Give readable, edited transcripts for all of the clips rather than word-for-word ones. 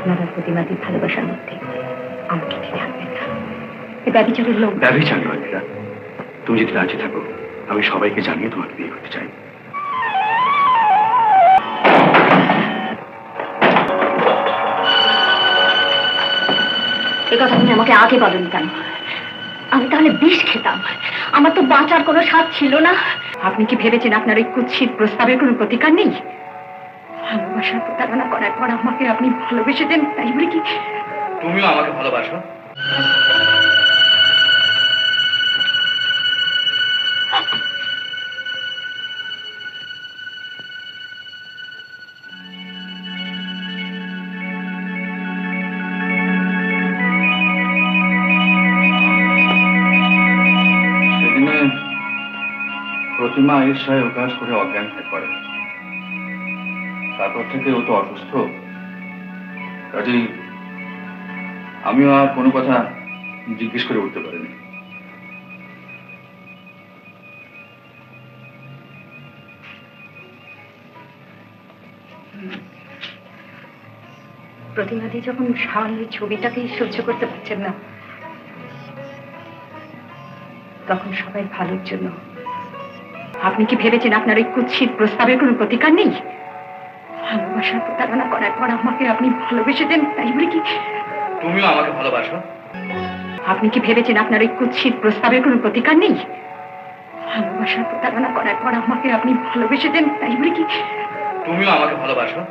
আপনার আর প্রতিমাদির ভালোবাসার মধ্যে আমাকে ফিরে আনবেন না। এই ব্যভিচারের লোক। ব্যভিচার নয় মীরা, তুমি যদি রাজি থাকো আমি সবাইকে জানিয়ে তোমাকে বিয়ে করতে চাই। এ কথা তুমি আমাকে আগে বলেন কেন? আমি তাহলে বিষ খেতাম, আমার তো বাঁচার কোনো স্বাদ ছিল না। আপনি কি ভেবেছেন আপনার ওই কুৎসিত প্রস্তাবের কোনো প্রতিকার নেই? ভালোবাসার প্রতারণা করার পর আমাকে আপনি ভালোবেসে দেন, তাই বলে কি তুমিও আমাকে ভালোবাসো? সেদিনে প্রতিমা ঈর্ষায় উকাশ করে অজ্ঞান হয়ে পড়ে। তারপর থেকে ও তো অসুস্থ, কাজেই আমিও আর কোনো কথা জিজ্ঞেস করে উঠতে পারিনি। প্রতিমাদি যখন সামনের ছবিটাকেই সহ্য করতে পারছেন না, তখন সবাই ভালোর জন্য। আপনি কি ভেবেছেন আপনার ওই কুৎসিত প্রস্তাবের কোনো প্রতিকার নেই? ভালোবাসার প্রতারণা করার পর আমাকে আপনি ভালোবেসে দেন, তাই বলে কি তুমিও আমাকে ভালোবাসো? আপনি কি ভেবেছেন আপনার ওই কুৎসিত প্রস্তাবের কোনো প্রতিকার নেই? ভালোবাসার প্রতারণা করার পর আমাকে আপনি ভালোবেসে দেন, তাই বলে কি তুমিও আমাকে ভালোবাসো?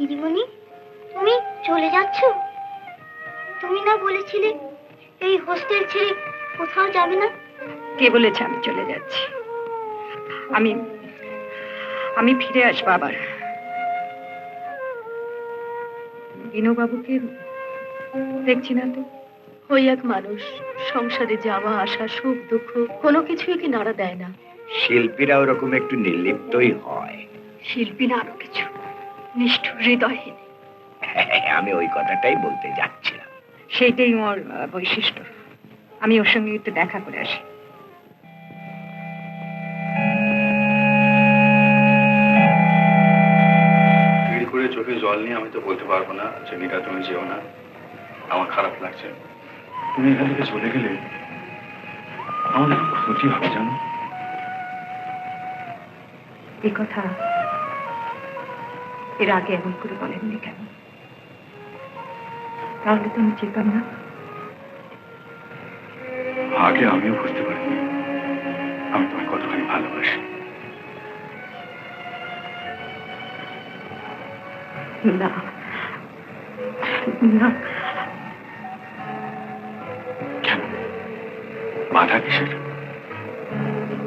দিদিমণি, তুমি চলে যাচ্ছ? তুমি না বলেছিলে এই হোস্টেল ছেড়ে কোথাও যাবে না? কে বলেছে আমি চলে যাচ্ছি? আমি আমি ফিরে আসবো আবার। বিনুবাবুকে দেখছি না তো। ওই এক মানুষ, সংসারে যাওয়া আসা সুখ দুঃখ কোনো কিছুই কি নাড়া দেয় না। শিল্পীরা ওরকম একটু নির্লিপ্তই হয়। শিল্পী না আরো কিছু, নিষ্ঠুর হৃদয়হীন। আমি ওই কথাটাই বলতে যাচ্ছিলাম। সেইটাই ওর বৈশিষ্ট্য। আমি ওর সঙ্গে একটু দেখা করে আসি। ভিড় করে চোখে জল নিয়ে আমি তো বলতে পারবো না যে মীরা তুমি যেও না, আমার খারাপ লাগছে। তুমি এখান থেকে চলে গেলে আমাদের ক্ষতি হবে জানো। এই কথা এর আগে এমন করে বলেননি কেন? তাহলে তো আমি চেতাম না। আগে আমিও বুঝতে পারিনি আমি তোমায় কতখানি ভালোবাসি। না না, কেন বাধা কিসের?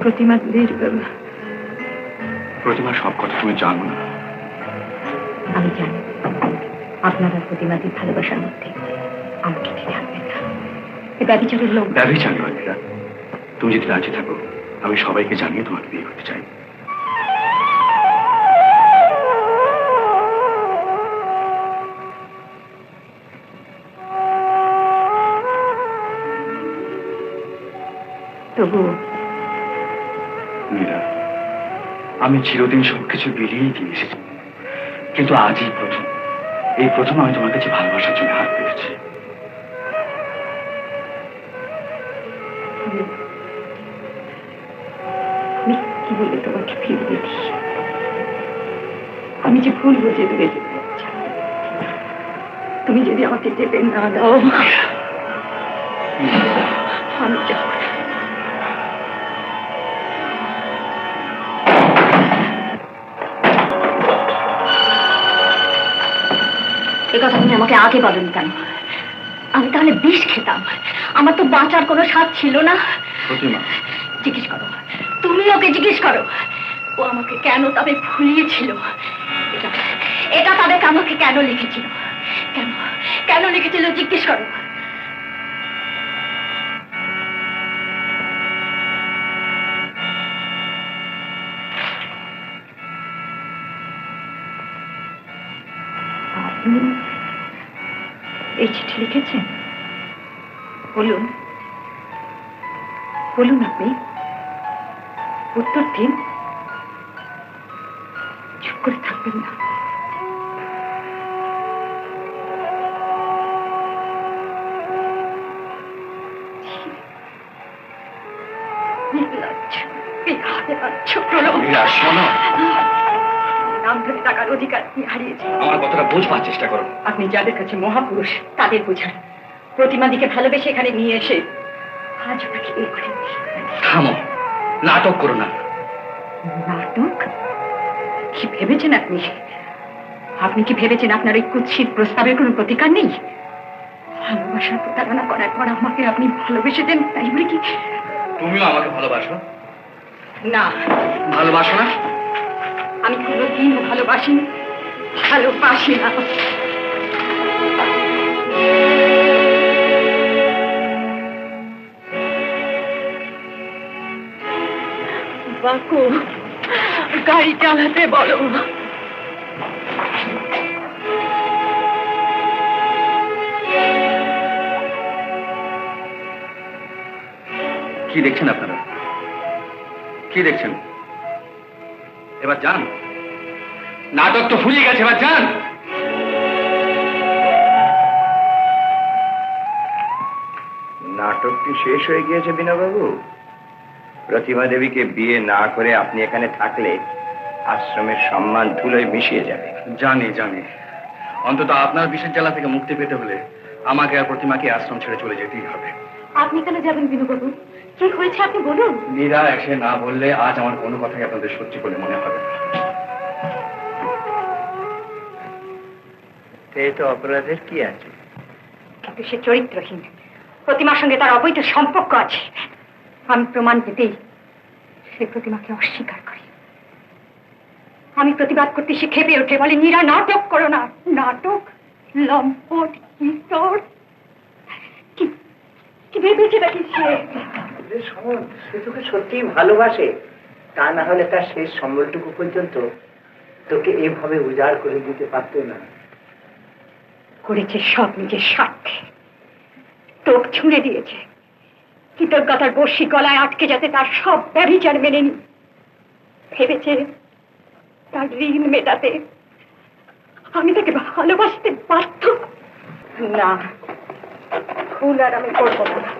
প্রতিমা সব কথা তুমি জানো না। আমি জানি আপনার আর প্রতিমাদির ভালোবাসার মধ্যে আমাকে ফিরে আনবেন না। এই ব্যভিচারের লোক। ব্যভিচার নয় মীরা, তুমি যদি রাজি থাকো আমি সবাইকে জানিয়ে তোমাকে বিয়ে করতে চাই। তবু মীরা, আমি চিরদিন সবকিছু বিলিয়েই দিয়ে এসেছি, কিন্তু আজই প্রথম, এই প্রথম আমি তোমার কাছে ভালোবাসার জন্য হাত পেতেছি। আমি কি বলে তোমাকে ফিরবে দিই? আমি যে ভুল বুঝে দূরে যেতে চাই। তুমি যদি আমাকে যেতে না দাও আমি যাব। এ কথা তুমি আমাকে আগে বলেন কেন? আমি তাহলে বিষ খেতাম, আমার তো বাঁচার কোনো স্বাদ ছিল না। প্রতিমা, জিজ্ঞেস করো, তুমি ওকে জিজ্ঞেস করো ও আমাকে কেন তবে ভুলিয়েছিল। এটা তাদেরকে আমাকে কেন লিখেছিল, কেন কেন লিখেছিল জিজ্ঞেস করো। আপনি এই চিঠি লিখেছেন? বলুন, বলুন, আপনি উত্তর দিন, চুপ করে থাকবেন না। মীরা, শোনো, নাম ধরে টাকার অধিকার আপনি হারিয়েছেন। আমার কথাটা বোঝবার চেষ্টা করো। আপনি যাদের কাছে মহাপুরুষ তাদের বোঝান। প্রতিমাদিকে ভালোবেসে এখানে নিয়ে এসে আজ আপনাকে বিয়ে করেন। থামো, নাটক করো না। নাটক? কি ভেবেছেন আপনি? আপনি কি ভেবেছেন আপনার ওই কুৎসিত প্রস্তাবের কোনো প্রতিকার নেই? ভালোবাসার প্রতারণা করার পর আমাকে আপনি ভালোবেসেছেন, তাই বলে কি? তুমিও আমাকে ভালোবাসো? না, ভালোবাসো না? আমি কোনোদিন ভালোবাসি না, ভালোবাসি না। বাকু, গাড়ি চালাতে বলো। কি দেখছেন আপনারা? কি দেখছেন? এবার যান, নাটক তো ফুরিয়ে গেছে, এবার যান। নাটক কি শেষ হয়ে গিয়েছে বিনয়বাবু? প্রতিমা দেবীকে বিয়ে না করে আপনি এখানে থাকলে আশ্রমের সম্মান ধুলোয় মিশিয়ে যাবে। জানি জানি, অন্তত আপনার বিষের জ্বালা থেকে মুক্তি পেতে হলে আমাকে আর প্রতিমাকে আশ্রম ছেড়ে চলে যেতেই হবে। আপনি কেন যাবেন বিনুবাবু? কি হয়েছে আপনি বলুন। মীরা এসে না বললে আজ আমার কোনো কথাই আপনাদের সত্যি বলে মনে হবে না। এই তো অপরাধের কি আছে? কিন্তু সে চরিত্রহীন, প্রতিমার সঙ্গে তার অবৈধ সম্পর্ক আছে। আমি প্রমাণ পেতেই সে প্রতিমাকে অস্বীকার করে। আমি প্রতিবাদ করতে সে খেপে ওঠে, বলে নীরা নাটক করো না। নাটক? লম্পট, ইতর। কি ভেবেছে নাকি সে? শোন, সে তোকে সত্যিই ভালোবাসে, তা না হলে তার শেষ সম্বলটুকু পর্যন্ত তোকে এভাবে উজাড় করে দিতে পারতো না। করেছে সব নিজের স্বার্থে, তোপ ছুঁড়ে দিয়েছে কৃতজ্ঞতার বর্ষি গলায় আটকে, যাতে তার সব ব্যভিচার মেনে নি। ভেবেছে তার ঋণ মেটাতে আমি তাকে ভালোবাসতে বাধ্য। না, ভুল আর আমি করবো না।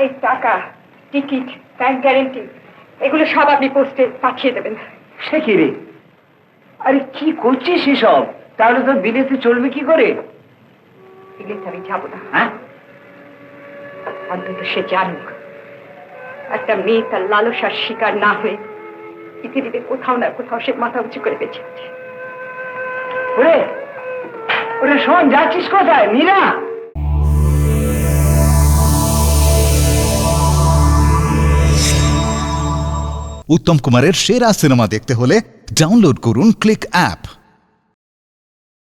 এই টাকা, টিকিট, ব্যাংক গ্যারেন্টি, এগুলো সব আপনি পোস্টে পাঠিয়ে দেবেন। সে কি রে? আরে কি করছিস সেসব? তাহলে তোর বিদেশে চলবে কি করে? বিদেশে আমি যাবো না। হ্যাঁ, অন্তত সে জানুক একটা মেয়ে তার লালসার শিকার না হয়ে পৃথিবীতে কোথাও না কোথাও সে মাথা উঁচু করে বেঁচে আছে। ওরে ওরে শোন, যাচ্ছিস কোথায় মীরা? উত্তম কুমারের সেরা সিনেমা দেখতে হলে ডাউনলোড করুন ক্লিক অ্যাপ।